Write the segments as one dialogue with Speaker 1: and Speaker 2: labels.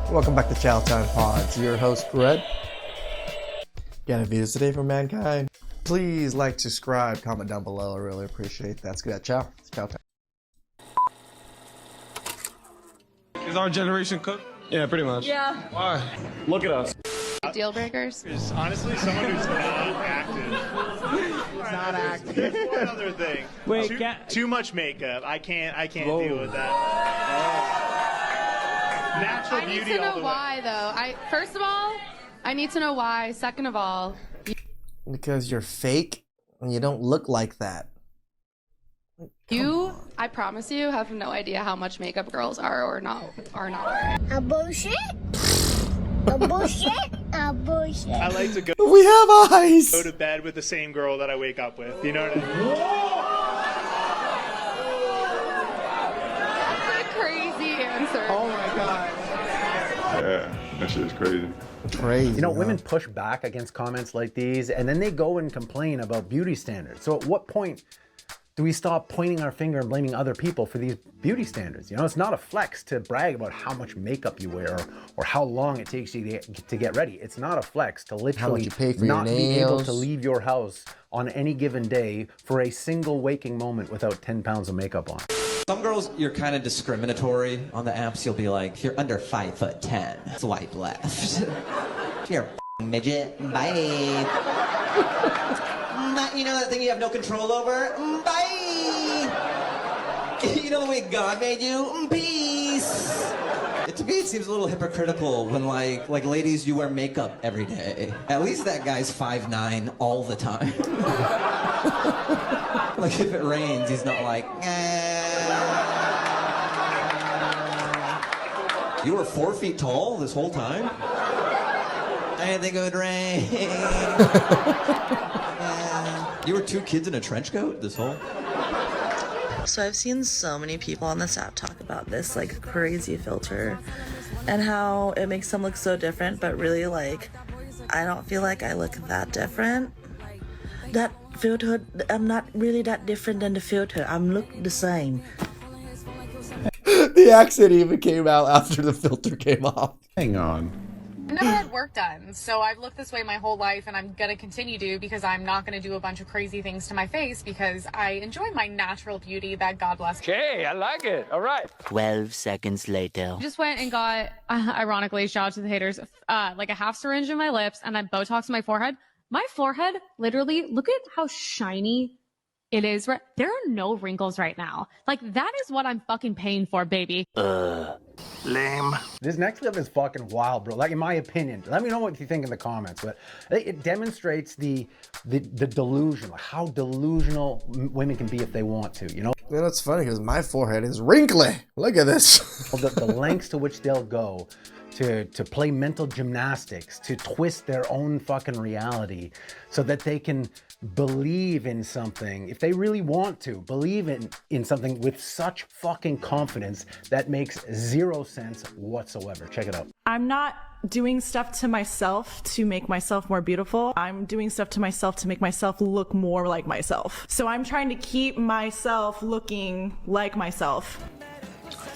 Speaker 1: Welcome back to TheChowTimePod. It's your host, Red. Got a video today from mankind. Please like, subscribe, comment down below. I really appreciate that. Let's get that. Ciao. It's Chow time.
Speaker 2: Is our generation cooked?
Speaker 3: Yeah, pretty much.
Speaker 4: Yeah.
Speaker 2: Why?
Speaker 3: Look at us.
Speaker 4: Deal breakers.
Speaker 5: Is honestly someone who's not active.
Speaker 6: Not active.
Speaker 5: That's one other thing.
Speaker 6: Wait,
Speaker 5: too much makeup. I can't deal with that. Natural
Speaker 4: I need
Speaker 5: beauty
Speaker 4: to
Speaker 5: all
Speaker 4: know
Speaker 5: the
Speaker 4: why, though. First of all, I need to know why. Second of all,
Speaker 1: Because you're fake and you don't look like that.
Speaker 4: I promise you, have no idea how much makeup girls are or not wearing.
Speaker 7: A bullshit? A bullshit? A bullshit.
Speaker 5: I like to go
Speaker 1: We have eyes!
Speaker 5: to bed with the same girl that I wake up with. You know what I mean?
Speaker 4: That's a crazy answer.
Speaker 6: Oh my god.
Speaker 3: Yeah, that shit is crazy.
Speaker 1: Crazy.
Speaker 6: You know, women push back against comments like these, and then they go and complain about beauty standards. So at what point do we stop pointing our finger and blaming other people for these beauty standards? You know, it's not a flex to brag about how much makeup you wear or how long it takes you to get ready. It's not a flex to literally
Speaker 1: you pay for
Speaker 6: not
Speaker 1: your
Speaker 6: be able
Speaker 1: nails.
Speaker 6: to leave your house on any given day for a single waking moment without 10 pounds of makeup on.
Speaker 8: Some girls, you're kind of discriminatory on the apps. You'll be like, if you're under 5'10", swipe left. If you're a midget, bye. You know that thing you have no control over? Bye. You know the way God made you? Peace. To me, it seems a little hypocritical when, like ladies, you wear makeup every day. At least that guy's 5'9" all the time. Like, if it rains, he's not like, You were 4 feet tall this whole time? I didn't think it would rain. You were 2 kids in a trench coat this whole...
Speaker 9: So I've seen so many people on this app talk about this like crazy filter and how it makes them look so different, but really like I don't feel like I look that different. That filter, I'm not really that different than the filter. I'm look the same.
Speaker 1: The accent even came out after the filter came off.
Speaker 3: Hang on.
Speaker 10: I've never had work done, so I've looked this way my whole life, and I'm gonna continue to because I'm not gonna do a bunch of crazy things to my face because I enjoy my natural beauty that God bless.
Speaker 2: Okay, I like it. All right.
Speaker 11: 12 seconds later.
Speaker 10: Just went and got, ironically, shout out to the haters, like a half syringe in my lips and then Botox in my forehead. My forehead, literally, look at how shiny it is. There are no wrinkles right now. Like, that is what I'm fucking paying for, baby.
Speaker 2: Lame.
Speaker 6: This next clip is fucking wild, bro. Like, in my opinion, let me know what you think in the comments. But it demonstrates the delusion, like how delusional women can be if they want to. You know,
Speaker 1: You know, it's funny because my forehead is wrinkly. Look at this.
Speaker 6: the lengths to which they'll go to play mental gymnastics, to twist their own fucking reality, so that they can believe in something, if they really want to believe in something with such fucking confidence that makes zero sense whatsoever. Check it out.
Speaker 9: I'm not doing stuff to myself to make myself more beautiful. I'm doing stuff to myself to make myself look more like myself. So I'm trying to keep myself looking like myself.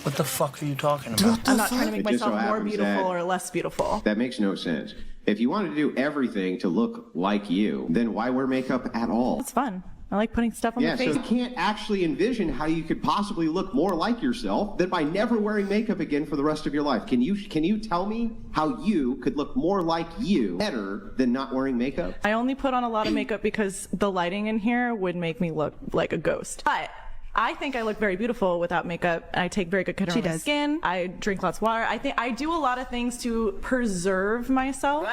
Speaker 2: What the fuck are you talking about?
Speaker 9: I'm not trying to make
Speaker 12: It just
Speaker 9: myself
Speaker 12: so
Speaker 9: more
Speaker 12: happens
Speaker 9: beautiful
Speaker 12: that-
Speaker 9: or less beautiful.
Speaker 12: That makes no sense. If you wanted to do everything to look like you, then why wear makeup at all?
Speaker 9: It's fun. I like putting stuff on
Speaker 12: Yeah,
Speaker 9: my
Speaker 12: so
Speaker 9: face.
Speaker 12: you can't actually envision how you could possibly look more like yourself than by never wearing makeup again for the rest of your life. Can you tell me how you could look more like you better than not wearing makeup?
Speaker 9: I only put on a lot of makeup because the lighting in here would make me look like a ghost. But I think I look very beautiful without makeup. I take very good care of my skin. I drink lots of water. I think I do a lot of things to preserve myself.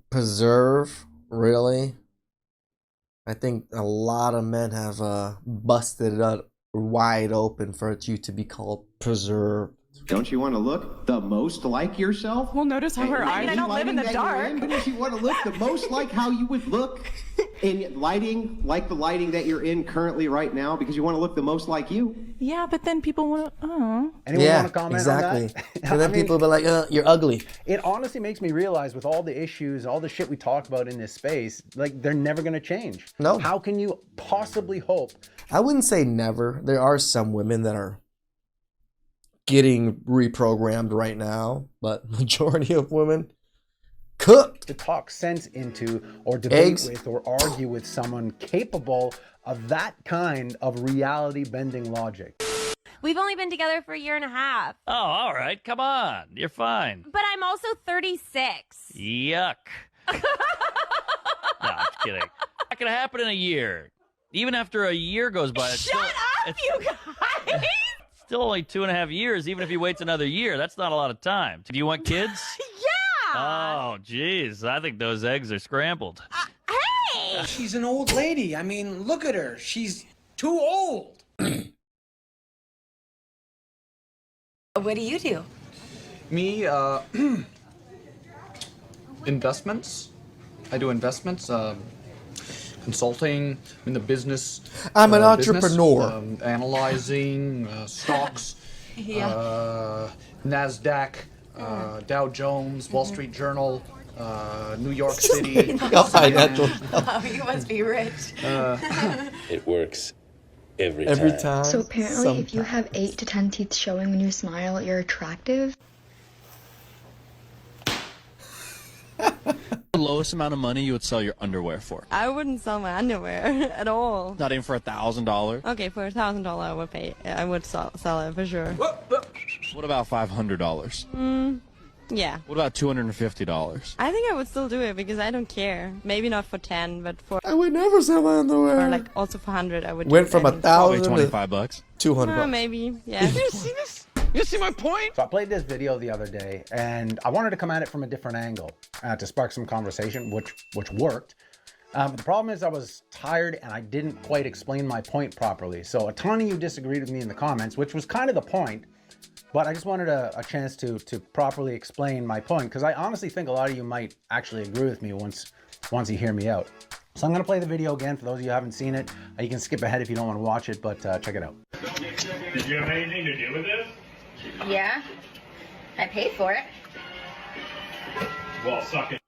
Speaker 1: Preserve? Really? I think a lot of men have busted it up wide open for you to be called preserved.
Speaker 12: Don't you want to look the most like yourself?
Speaker 9: Well, notice how her eyes. I don't live in the dark.
Speaker 12: But if you want to look the most like how you would look in lighting, like the lighting that you're in currently right now, because you want to look the most like you.
Speaker 9: Yeah, but then people want to. Oh.
Speaker 6: Anyone want to comment
Speaker 1: exactly.
Speaker 6: on that?
Speaker 1: So then people be like, you're ugly.
Speaker 6: It honestly makes me realize with all the issues, all the shit we talk about in this space, like they're never going to change.
Speaker 1: No.
Speaker 6: How can you possibly hope?
Speaker 1: I wouldn't say never. There are some women that are getting reprogrammed right now, but majority of women cooked
Speaker 6: to talk sense into or debate
Speaker 1: eggs
Speaker 6: with or argue with someone capable of that kind of reality bending logic.
Speaker 13: We've only been together for a year and a half.
Speaker 14: Oh, all right. Come on. You're fine.
Speaker 13: But I'm also 36.
Speaker 14: Yuck. No, I'm kidding. Not gonna happen in a year. Even after a year goes by,
Speaker 13: Shut up, you guys!
Speaker 14: Still only 2.5 years, even if he waits another year. That's not a lot of time. Do you want kids?
Speaker 13: Yeah!
Speaker 14: Oh, geez. I think those eggs are scrambled.
Speaker 13: Hey!
Speaker 15: She's an old lady. I mean, look at her. She's too old.
Speaker 16: What do you do?
Speaker 17: Me, investments. I do investments, consulting in the business.
Speaker 1: I'm an
Speaker 17: business,
Speaker 1: entrepreneur.
Speaker 17: Analyzing stocks, NASDAQ, Dow Jones, Wall Street Journal, New York City.
Speaker 16: Oh, you must be rich.
Speaker 18: It works every
Speaker 1: time.
Speaker 19: So apparently, if you have 8 to 10 teeth showing when you smile, you're attractive.
Speaker 20: The lowest amount of money you would sell your underwear for?
Speaker 21: I wouldn't sell my underwear at all.
Speaker 20: Not even for $1,000?
Speaker 21: Okay, for $1,000 I would pay. I would sell it for sure.
Speaker 20: What about $500?
Speaker 21: Yeah.
Speaker 20: What about $250?
Speaker 21: I think I would still do it because I don't care. Maybe not for 10, but for
Speaker 1: I would never sell my underwear.
Speaker 21: or like also for 100 I would.
Speaker 1: Went
Speaker 21: do it,
Speaker 1: from
Speaker 21: I think.
Speaker 1: 1,000 to
Speaker 20: $25.
Speaker 1: 200 bucks.
Speaker 21: Maybe. Yeah.
Speaker 17: You see this? You see my point?
Speaker 6: So I played this video the other day, and I wanted to come at it from a different angle to spark some conversation, which worked. The problem is I was tired and I didn't quite explain my point properly. So a ton of you disagreed with me in the comments, which was kind of the point. But I just wanted a chance to properly explain my point, because I honestly think a lot of you might actually agree with me once you hear me out. So I'm going to play the video again for those of you who haven't seen it. You can skip ahead if you don't want to watch it, but check it out.
Speaker 22: Did you have anything to do with this?
Speaker 16: Yeah. I paid for it.
Speaker 22: Well, suck it.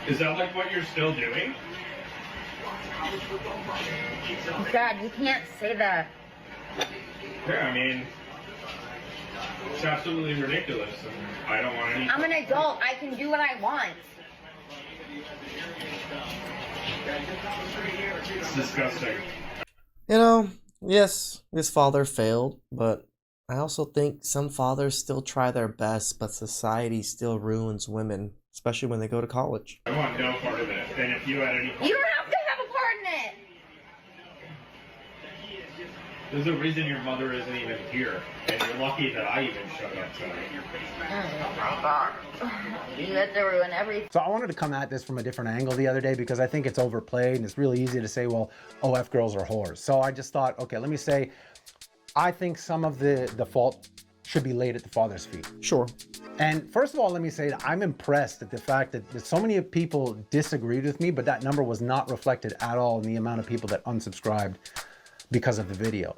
Speaker 22: Is that like what you're still doing?
Speaker 16: God, you can't say that.
Speaker 22: Yeah, I mean, it's absolutely ridiculous, and I don't want any.
Speaker 16: I'm an adult. I can do what I want.
Speaker 22: It's disgusting.
Speaker 1: You know, yes, his father failed, but I also think some fathers still try their best, but society still ruins women, especially when they go to college.
Speaker 22: I want no part of it. And if you had any.
Speaker 16: You don't have to have a part in it.
Speaker 22: There's a reason your mother isn't even here, and you're lucky that I even showed up tonight.
Speaker 16: Oh my God. You had to ruin everything.
Speaker 6: So I wanted to come at this from a different angle the other day because I think it's overplayed and it's really easy to say, well, OF girls are whores. So I just thought, okay, let me say, I think some of the fault should be laid at the father's feet.
Speaker 1: Sure.
Speaker 6: And first of all, let me say that I'm impressed at the fact that so many people disagreed with me, but that number was not reflected at all in the amount of people that unsubscribed because of the video.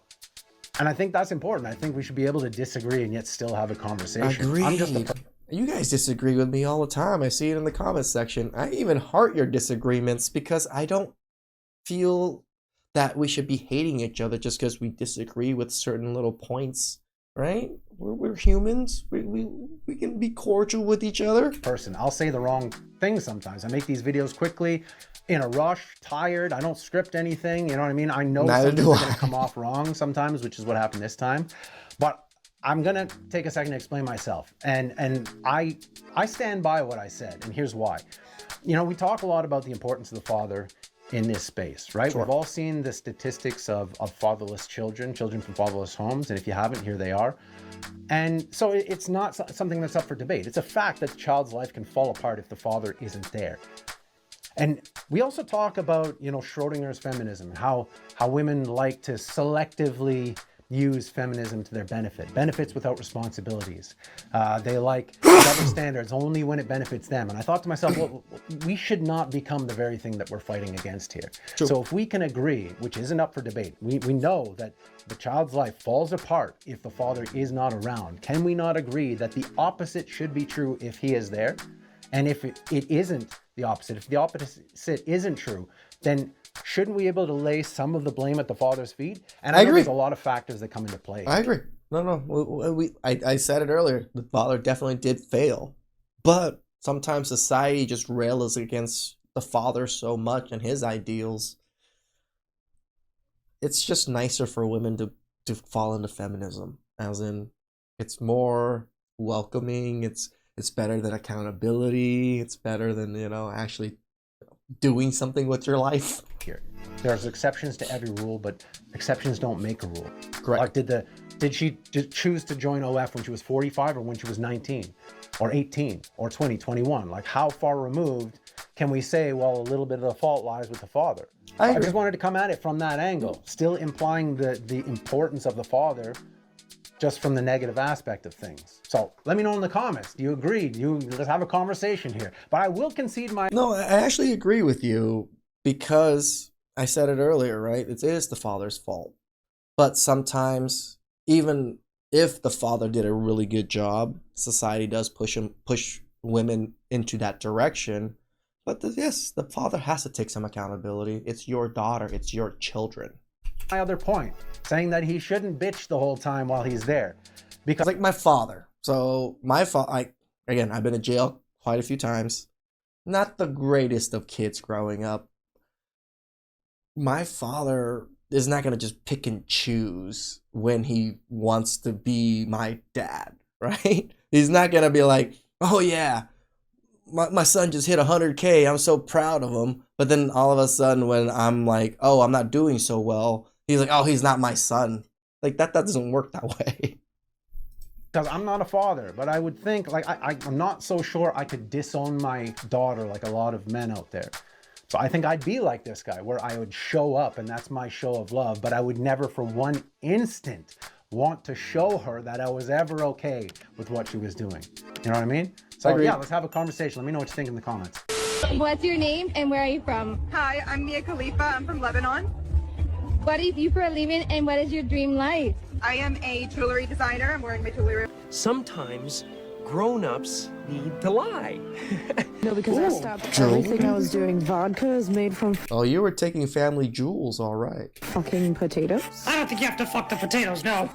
Speaker 6: And I think that's important. I think we should be able to disagree and yet still have a conversation.
Speaker 1: Agreed. You guys disagree with me all the time. I see it in the comments section. I even heart your disagreements because I don't feel that we should be hating each other just because we disagree with certain little points, right? We're humans. We can be cordial with each other.
Speaker 6: I'll say the wrong thing sometimes. I make these videos quickly, in a rush, tired. I don't script anything. You know what I mean? I know something's going to come off wrong sometimes, which is what happened this time. But I'm going to take a second to explain myself. And I stand by what I said, and here's why. You know, we talk a lot about the importance of the father in this space, right?
Speaker 1: Sure.
Speaker 6: We've all seen the statistics of fatherless children from fatherless homes, and if you haven't, here they are. And so it's not something that's up for debate. It's a fact that the child's life can fall apart if the father isn't there. And we also talk about, you know, Schrodinger's feminism, how women like to selectively use feminism to their benefits without responsibilities. They like double standards only when it benefits them. And I thought to myself, well, we should not become the very thing that we're fighting against here. True. So if we can agree, which isn't up for debate, we know that the child's life falls apart if the father is not around. Can we not agree that the opposite should be true if he is there? And if it isn't the opposite, if the opposite isn't true, then shouldn't we be able to lay some of the blame at the father's feet? And
Speaker 1: I
Speaker 6: know
Speaker 1: agree.
Speaker 6: There's a lot of factors that come into play.
Speaker 1: I agree. I said it earlier. The father definitely did fail, but sometimes society just rails against the father so much and his ideals. It's just nicer for women to fall into feminism, as in, it's more welcoming. It's better than accountability. It's better than, actually doing something with your life.
Speaker 6: Here, there's exceptions to every rule, but exceptions don't make a rule.
Speaker 1: Correct.
Speaker 6: Like, did she choose to join OF when she was 45 or when she was 19 or 18 or 20, 21? Like, how far removed can we say, well, a little bit of the fault lies with the father? I just wanted to come at it from that angle, still implying the importance of the father, just from the negative aspect of things. So let me know in the comments. Do you agree? Let's have a conversation here. But I will concede my...
Speaker 1: No, I actually agree with you, because I said it earlier, right? It is the father's fault. But sometimes, even if the father did a really good job, society does push women into that direction. But yes, the father has to take some accountability. It's your daughter. It's your children.
Speaker 6: My other point, saying that he shouldn't bitch the whole time while he's there. Because
Speaker 1: like my father. So my father, again, I've been in jail quite a few times. Not the greatest of kids growing up. My father is not going to just pick and choose when he wants to be my dad, right? He's not going to be like, oh yeah, my son just hit 100K. I'm so proud of him. But then all of a sudden when I'm like, oh, I'm not doing so well, he's like, oh, he's not my son. Like, that doesn't work that way.
Speaker 6: Because I'm not a father, but I would think, like, I'm not so sure I could disown my daughter like a lot of men out there. So I think I'd be like this guy, where I would show up, and that's my show of love, but I would never for one instant want to show her that I was ever okay with what she was doing. You know what I mean? So yeah, let's have a conversation. Let me know what you think in the comments.
Speaker 5: What's your name and where are you from?
Speaker 7: Hi, I'm Mia Khalifa. I'm from Lebanon.
Speaker 5: What do you do for a living and what is your dream life?
Speaker 7: I am a jewelry designer. I'm wearing my jewelry.
Speaker 23: Sometimes grown-ups need to lie.
Speaker 24: No, because I stopped everything I was doing. Vodka is made from
Speaker 1: Oh, you were taking family jewels, all right.
Speaker 24: fucking potatoes.
Speaker 15: I don't think you have to fuck the potatoes, no.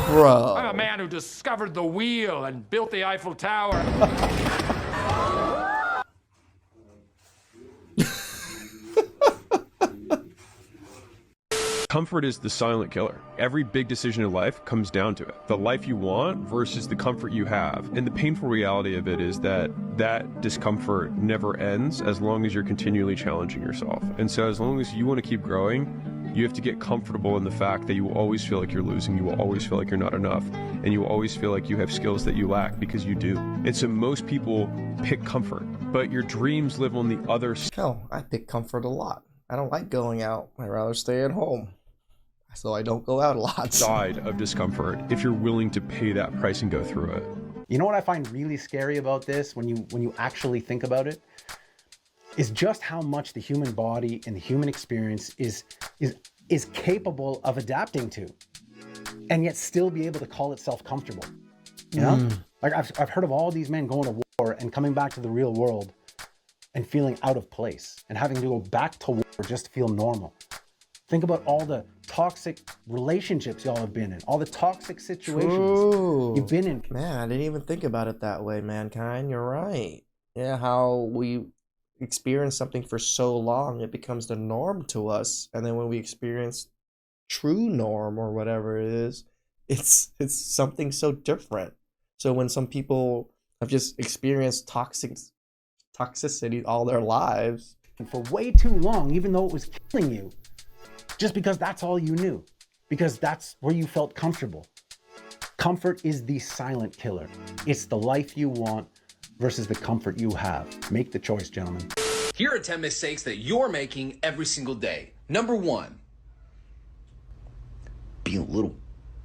Speaker 1: Bro.
Speaker 25: I'm a man who discovered the wheel and built the Eiffel Tower.
Speaker 26: Comfort is the silent killer. Every big decision in life comes down to it. The life you want versus the comfort you have. And the painful reality of it is that discomfort never ends as long as you're continually challenging yourself. And so as long as you want to keep growing, you have to get comfortable in the fact that you will always feel like you're losing, you will always feel like you're not enough, and you will always feel like you have skills that you lack, because you do. And so most people pick comfort, but your dreams live on the other side.
Speaker 1: Hell, I pick comfort a lot. I don't like going out. I'd rather stay at home. So I don't go out a lot.
Speaker 26: Side of discomfort, if you're willing to pay that price and go through it.
Speaker 6: You know what I find really scary about this, when you actually think about it, is just how much the human body and the human experience is capable of adapting to, and yet still be able to call itself comfortable. You know, like I've heard of all these men going to war and coming back to the real world and feeling out of place and having to go back to war just to feel normal. Think about all the toxic relationships y'all have been in, all the toxic situations you've been in.
Speaker 1: Man, I didn't even think about it that way, mankind. You're right. Yeah, how we experience something for so long, it becomes the norm to us. And then when we experience true norm or whatever it is, it's something so different. So when some people have just experienced toxicity all their lives.
Speaker 6: And for way too long, even though it was killing you, just because that's all you knew, because that's where you felt comfortable. Comfort is the silent killer. It's the life you want versus the comfort you have. Make the choice, gentlemen.
Speaker 27: Here are 10 mistakes that you're making every single day. Number 1.
Speaker 28: Be a little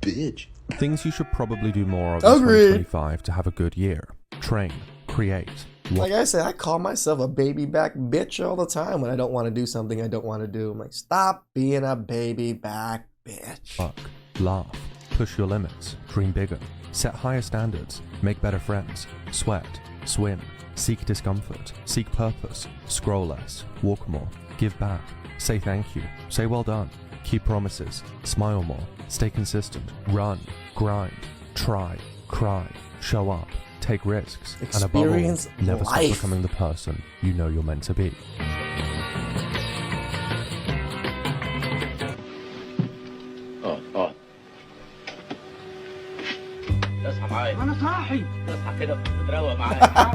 Speaker 28: bitch.
Speaker 29: Things you should probably do more of in
Speaker 1: Agreed.
Speaker 29: 2025 to have a good year. Train, create.
Speaker 1: Like I said, I call myself a baby back bitch all the time when I don't want to do something I don't want to do. I'm like, stop being a baby back bitch.
Speaker 29: Fuck. laugh, push your limits, dream bigger, set higher standards, make better friends, sweat, swim, seek discomfort, seek purpose, scroll less, walk more, give back, say thank you, say well done, keep promises, smile more, stay consistent, run, grind, try, cry, show up, take risks, and above all,
Speaker 1: Experience
Speaker 29: never stop
Speaker 1: life.
Speaker 29: becoming the person you know you're meant to be.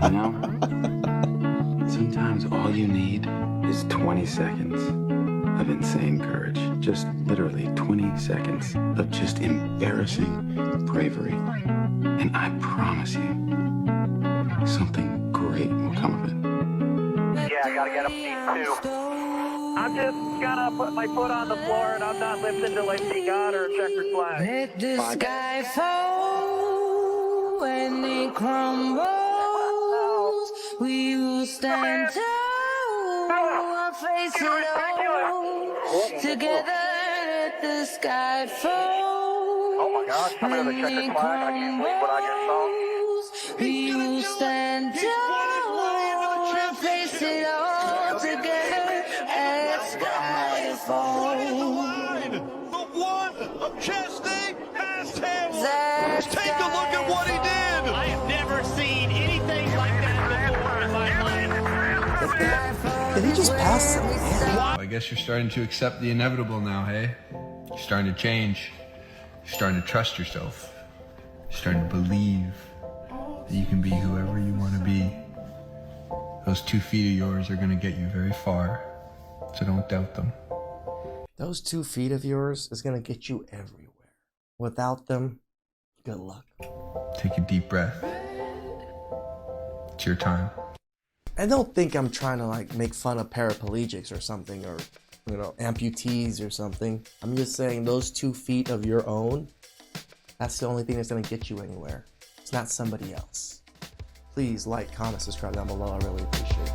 Speaker 2: You know, sometimes all you need is 20 seconds of insane courage. Just literally 20 seconds of just embarrassing bravery. And I promise you, something great will come of it.
Speaker 3: Yeah, I gotta get up feet too. I'm just gonna put my foot on the floor and I'm not lifting till I see God or a checkered flag.
Speaker 4: Let the sky fall when it crumbles. We will stand tall, face it all. Together, let the sky fall.
Speaker 3: Oh my God, somebody with a checkered flag. I can't believe what I just saw.
Speaker 4: We will stand tall, face it all. Together, let the sky fall.
Speaker 8: The one of Chesney has him. Take a look at what he did. I have never seen anything like that before in my life.
Speaker 1: Did he just pass some?
Speaker 9: I guess you're starting to accept the inevitable now, hey? You're starting to change. You're starting to trust yourself. You're starting to believe that you can be whoever you want to be. Those 2 feet of yours are going to get you very far, so don't doubt them.
Speaker 1: Those 2 feet of yours is going to get you everywhere. Without them, good luck.
Speaker 9: Take a deep breath. It's your time.
Speaker 1: I don't think I'm trying to like make fun of paraplegics or something, or amputees or something. I'm just saying those 2 feet of your own, that's the only thing that's going to get you anywhere. It's not somebody else. Please like, comment, subscribe down below. I really appreciate it.